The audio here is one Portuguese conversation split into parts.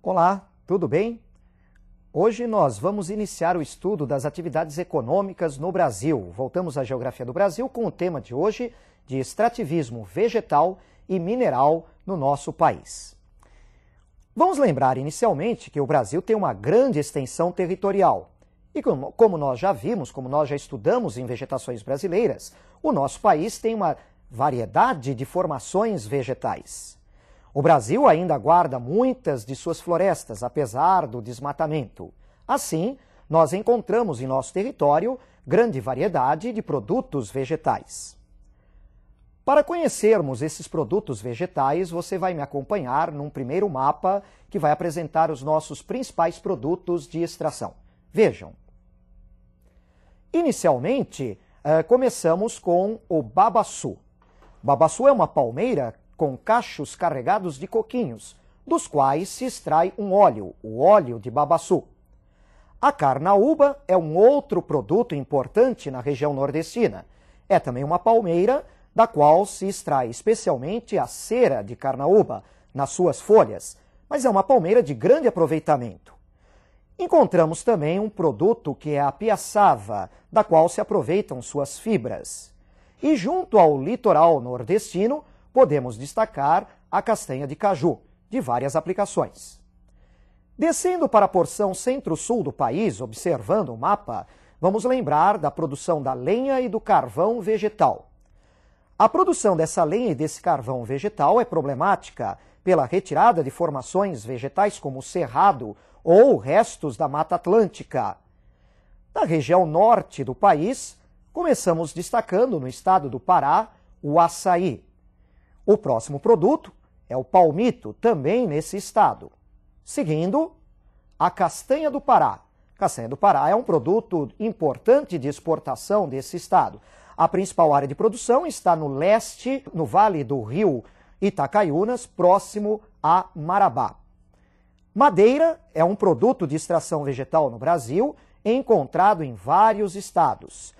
Olá, tudo bem? Hoje nós vamos iniciar o estudo das atividades econômicas no Brasil. Voltamos à geografia do Brasil com o tema de hoje de extrativismo vegetal e mineral no nosso país. Vamos lembrar inicialmente que o Brasil tem uma grande extensão territorial. E como nós já vimos, como nós já estudamos em vegetações brasileiras, o nosso país tem uma variedade de formações vegetais. O Brasil ainda guarda muitas de suas florestas, apesar do desmatamento. Assim, nós encontramos em nosso território grande variedade de produtos vegetais. Para conhecermos esses produtos vegetais, você vai me acompanhar num primeiro mapa que vai apresentar os nossos principais produtos de extração. Vejam. Inicialmente, começamos com o babaçu. O babaçu é uma palmeira com cachos carregados de coquinhos, dos quais se extrai um óleo, o óleo de babaçu. A carnaúba é um outro produto importante na região nordestina. É também uma palmeira da qual se extrai especialmente a cera de carnaúba nas suas folhas, mas é uma palmeira de grande aproveitamento. Encontramos também um produto que é a piaçava, da qual se aproveitam suas fibras. E junto ao litoral nordestino, podemos destacar a castanha de caju, de várias aplicações. Descendo para a porção centro-sul do país, observando o mapa, vamos lembrar da produção da lenha e do carvão vegetal. A produção dessa lenha e desse carvão vegetal é problemática pela retirada de formações vegetais como o cerrado ou restos da Mata Atlântica. Na região norte do país, começamos destacando no estado do Pará o açaí. O próximo produto é o palmito, também nesse estado. Seguindo, a castanha do Pará. A castanha do Pará é um produto importante de exportação desse estado. A principal área de produção está no leste, no vale do rio Itacaiunas, próximo a Marabá. Madeira é um produto de extração vegetal no Brasil, encontrado em vários estados.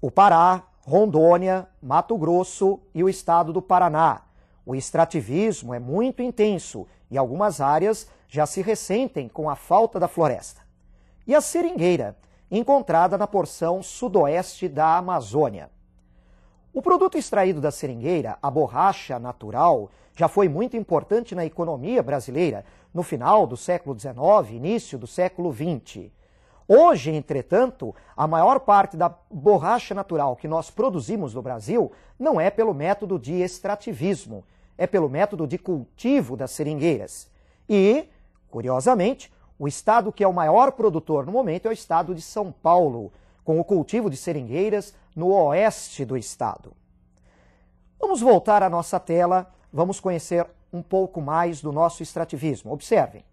O Pará, Rondônia, Mato Grosso e o estado do Paraná. O extrativismo é muito intenso e algumas áreas já se ressentem com a falta da floresta. E a seringueira, encontrada na porção sudoeste da Amazônia. O produto extraído da seringueira, a borracha natural, já foi muito importante na economia brasileira no final do século XIX, início do século XX. Hoje, entretanto, a maior parte da borracha natural que nós produzimos no Brasil não é pelo método de extrativismo, é pelo método de cultivo das seringueiras. E, curiosamente, o estado que é o maior produtor no momento é o estado de São Paulo, com o cultivo de seringueiras no oeste do estado. Vamos voltar à nossa tela, vamos conhecer um pouco mais do nosso extrativismo. Observem.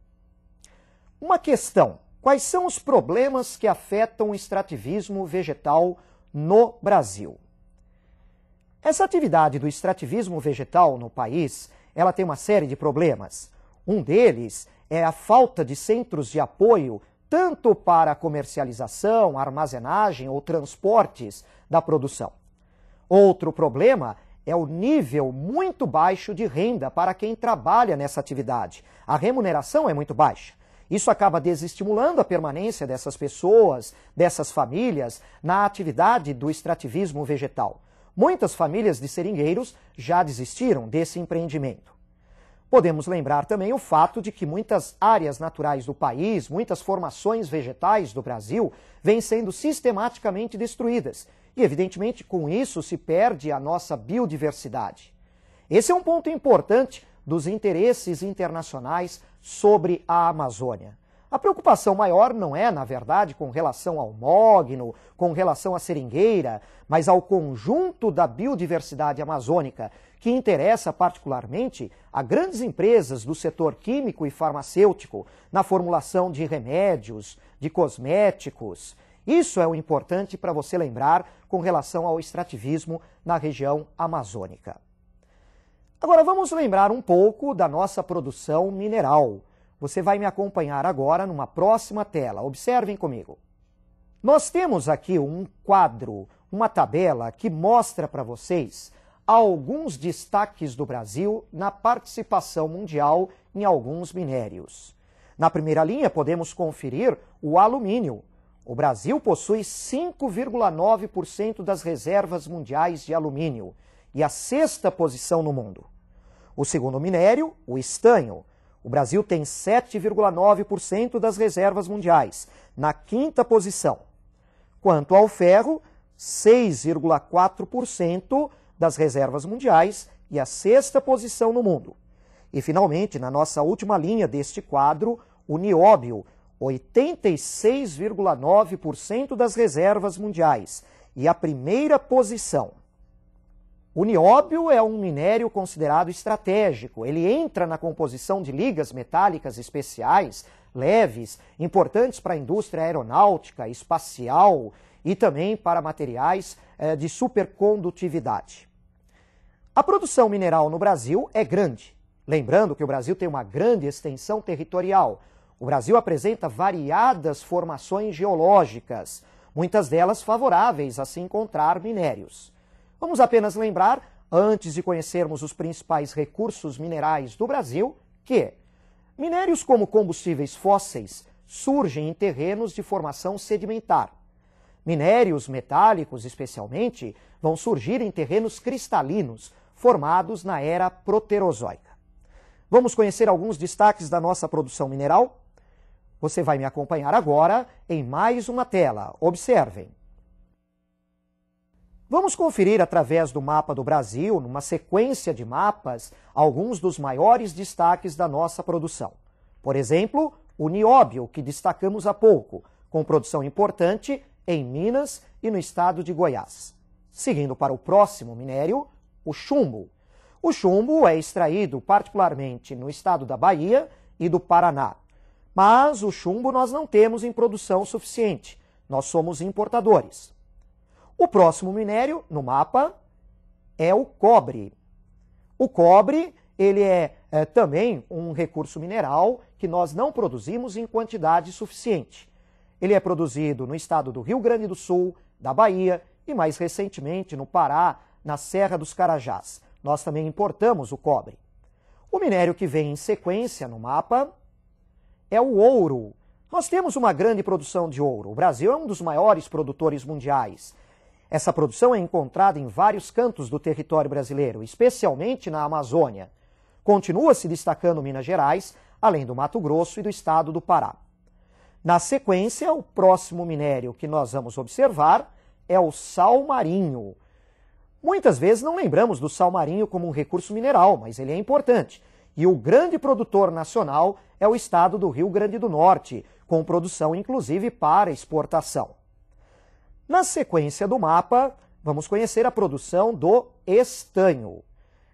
Uma questão. Quais são os problemas que afetam o extrativismo vegetal no Brasil? Essa atividade do extrativismo vegetal no país, ela tem uma série de problemas. Um deles é a falta de centros de apoio tanto para a comercialização, armazenagem ou transportes da produção. Outro problema é o nível muito baixo de renda para quem trabalha nessa atividade. A remuneração é muito baixa. Isso acaba desestimulando a permanência dessas pessoas, dessas famílias, na atividade do extrativismo vegetal. Muitas famílias de seringueiros já desistiram desse empreendimento. Podemos lembrar também o fato de que muitas áreas naturais do país, muitas formações vegetais do Brasil, vêm sendo sistematicamente destruídas. E, evidentemente, com isso se perde a nossa biodiversidade. Esse é um ponto importante dos interesses internacionais sobre a Amazônia. A preocupação maior não é, na verdade, com relação ao mogno, com relação à seringueira, mas ao conjunto da biodiversidade amazônica, que interessa particularmente a grandes empresas do setor químico e farmacêutico na formulação de remédios, de cosméticos. Isso é o importante para você lembrar com relação ao extrativismo na região amazônica. Agora vamos lembrar um pouco da nossa produção mineral. Você vai me acompanhar agora numa próxima tela. Observem comigo. Nós temos aqui um quadro, uma tabela que mostra para vocês alguns destaques do Brasil na participação mundial em alguns minérios. Na primeira linha, podemos conferir o alumínio. O Brasil possui 5,9% das reservas mundiais de alumínio e a sexta posição no mundo. O segundo minério, o estanho. O Brasil tem 7,9% das reservas mundiais, na quinta posição. Quanto ao ferro, 6,4% das reservas mundiais e a sexta posição no mundo. E, finalmente, na nossa última linha deste quadro, o nióbio, 86,9% das reservas mundiais e a primeira posição. O nióbio é um minério considerado estratégico. Ele entra na composição de ligas metálicas especiais, leves, importantes para a indústria aeronáutica, espacial e também para materiais de supercondutividade. A produção mineral no Brasil é grande. Lembrando que o Brasil tem uma grande extensão territorial. O Brasil apresenta variadas formações geológicas, muitas delas favoráveis a se encontrar minérios. Vamos apenas lembrar, antes de conhecermos os principais recursos minerais do Brasil, que minérios como combustíveis fósseis surgem em terrenos de formação sedimentar. Minérios metálicos, especialmente, vão surgir em terrenos cristalinos, formados na era proterozoica. Vamos conhecer alguns destaques da nossa produção mineral? Você vai me acompanhar agora em mais uma tela. Observem. Vamos conferir através do mapa do Brasil, numa sequência de mapas, alguns dos maiores destaques da nossa produção. Por exemplo, o nióbio, que destacamos há pouco, com produção importante em Minas e no estado de Goiás. Seguindo para o próximo minério, o chumbo. O chumbo é extraído particularmente no estado da Bahia e do Paraná. Mas o chumbo nós não temos em produção suficiente. Nós somos importadores. O próximo minério no mapa é o cobre. O cobre ele é também um recurso mineral que nós não produzimos em quantidade suficiente. Ele é produzido no estado do Rio Grande do Sul, da Bahia e mais recentemente no Pará, na Serra dos Carajás. Nós também importamos o cobre. O minério que vem em sequência no mapa é o ouro. Nós temos uma grande produção de ouro. O Brasil é um dos maiores produtores mundiais. Essa produção é encontrada em vários cantos do território brasileiro, especialmente na Amazônia. Continua se destacando Minas Gerais, além do Mato Grosso e do estado do Pará. Na sequência, o próximo minério que nós vamos observar é o sal marinho. Muitas vezes não lembramos do sal marinho como um recurso mineral, mas ele é importante. E o grande produtor nacional é o estado do Rio Grande do Norte, com produção inclusive para exportação. Na sequência do mapa, vamos conhecer a produção do estanho.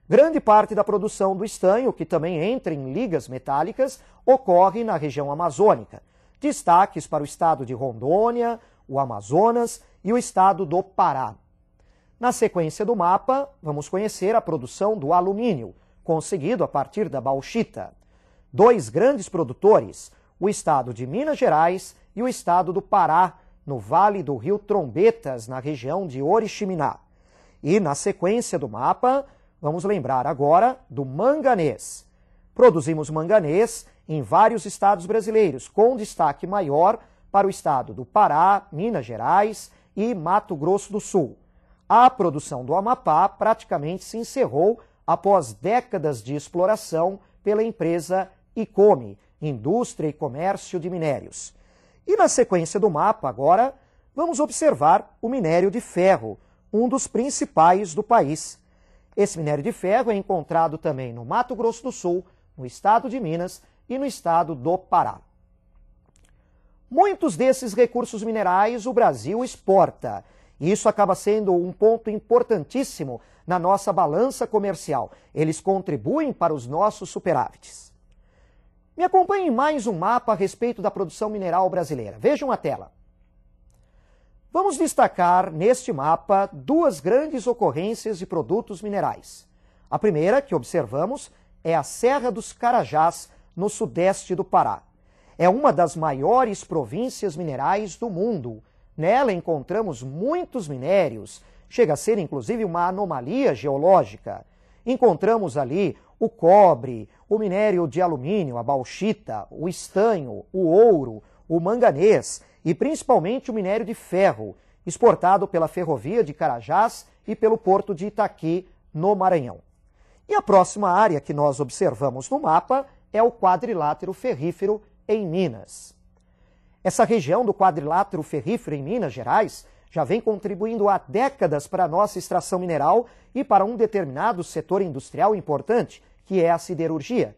Grande parte da produção do estanho, que também entra em ligas metálicas, ocorre na região amazônica. Destaques para o estado de Rondônia, o Amazonas e o estado do Pará. Na sequência do mapa, vamos conhecer a produção do alumínio, conseguido a partir da bauxita. Dois grandes produtores, o estado de Minas Gerais e o estado do Pará, no Vale do Rio Trombetas, na região de Oriximiná. E na sequência do mapa, vamos lembrar agora do manganês. Produzimos manganês em vários estados brasileiros, com destaque maior para o estado do Pará, Minas Gerais e Mato Grosso do Sul. A produção do Amapá praticamente se encerrou após décadas de exploração pela empresa ICOME, Indústria e Comércio de Minérios. E na sequência do mapa, agora, vamos observar o minério de ferro, um dos principais do país. Esse minério de ferro é encontrado também no Mato Grosso do Sul, no estado de Minas e no estado do Pará. Muitos desses recursos minerais o Brasil exporta. E isso acaba sendo um ponto importantíssimo na nossa balança comercial. Eles contribuem para os nossos superávites. Me acompanhe em mais um mapa a respeito da produção mineral brasileira. Vejam a tela. Vamos destacar neste mapa duas grandes ocorrências de produtos minerais. A primeira que observamos é a Serra dos Carajás, no sudeste do Pará. É uma das maiores províncias minerais do mundo. Nela encontramos muitos minérios, chega a ser inclusive uma anomalia geológica. Encontramos ali o cobre, o minério de alumínio, a bauxita, o estanho, o ouro, o manganês e principalmente o minério de ferro, exportado pela ferrovia de Carajás e pelo porto de Itaqui, no Maranhão. E a próxima área que nós observamos no mapa é o quadrilátero ferrífero em Minas. Essa região do quadrilátero ferrífero em Minas Gerais já vem contribuindo há décadas para a nossa extração mineral e para um determinado setor industrial importante, que é a siderurgia.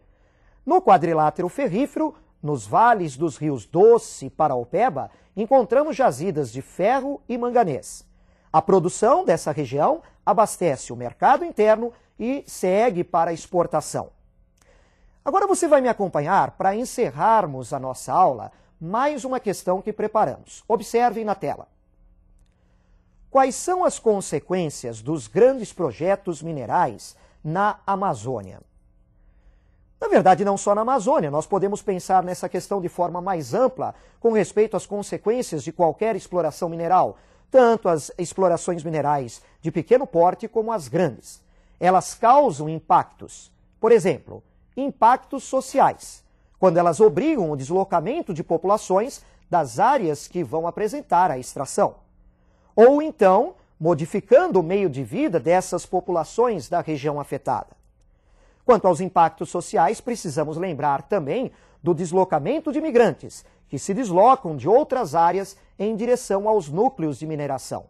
No quadrilátero ferrífero, nos vales dos rios Doce e Paraopeba, encontramos jazidas de ferro e manganês. A produção dessa região abastece o mercado interno e segue para a exportação. Agora você vai me acompanhar para encerrarmos a nossa aula, mais uma questão que preparamos. Observem na tela. Quais são as consequências dos grandes projetos minerais na Amazônia? Na verdade, não só na Amazônia, nós podemos pensar nessa questão de forma mais ampla com respeito às consequências de qualquer exploração mineral, tanto as explorações minerais de pequeno porte como as grandes. Elas causam impactos, por exemplo, impactos sociais, quando elas obrigam o deslocamento de populações das áreas que vão apresentar a extração. Ou então, modificando o meio de vida dessas populações da região afetada. Quanto aos impactos sociais, precisamos lembrar também do deslocamento de imigrantes, que se deslocam de outras áreas em direção aos núcleos de mineração.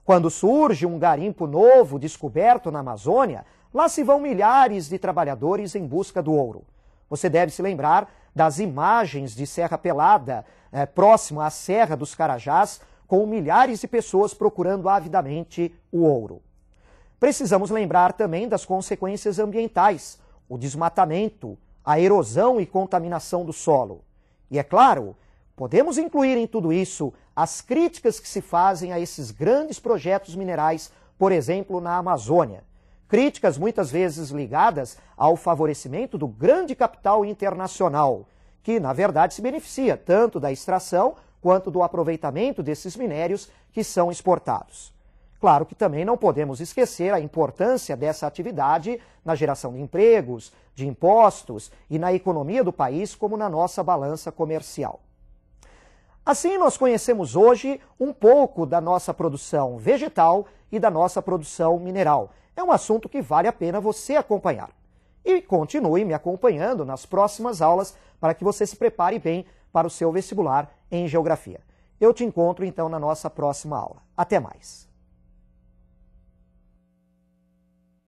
Quando surge um garimpo novo descoberto na Amazônia, lá se vão milhares de trabalhadores em busca do ouro. Você deve se lembrar das imagens de Serra Pelada, próxima à Serra dos Carajás, com milhares de pessoas procurando avidamente o ouro. Precisamos lembrar também das consequências ambientais, o desmatamento, a erosão e contaminação do solo. E é claro, podemos incluir em tudo isso as críticas que se fazem a esses grandes projetos minerais, por exemplo, na Amazônia. Críticas muitas vezes ligadas ao favorecimento do grande capital internacional, que na verdade se beneficia tanto da extração quanto do aproveitamento desses minérios que são exportados. Claro que também não podemos esquecer a importância dessa atividade na geração de empregos, de impostos e na economia do país, como na nossa balança comercial. Assim, nós conhecemos hoje um pouco da nossa produção vegetal e da nossa produção mineral. É um assunto que vale a pena você acompanhar. E continue me acompanhando nas próximas aulas para que você se prepare bem para o seu vestibular em Geografia. Eu te encontro então na nossa próxima aula. Até mais!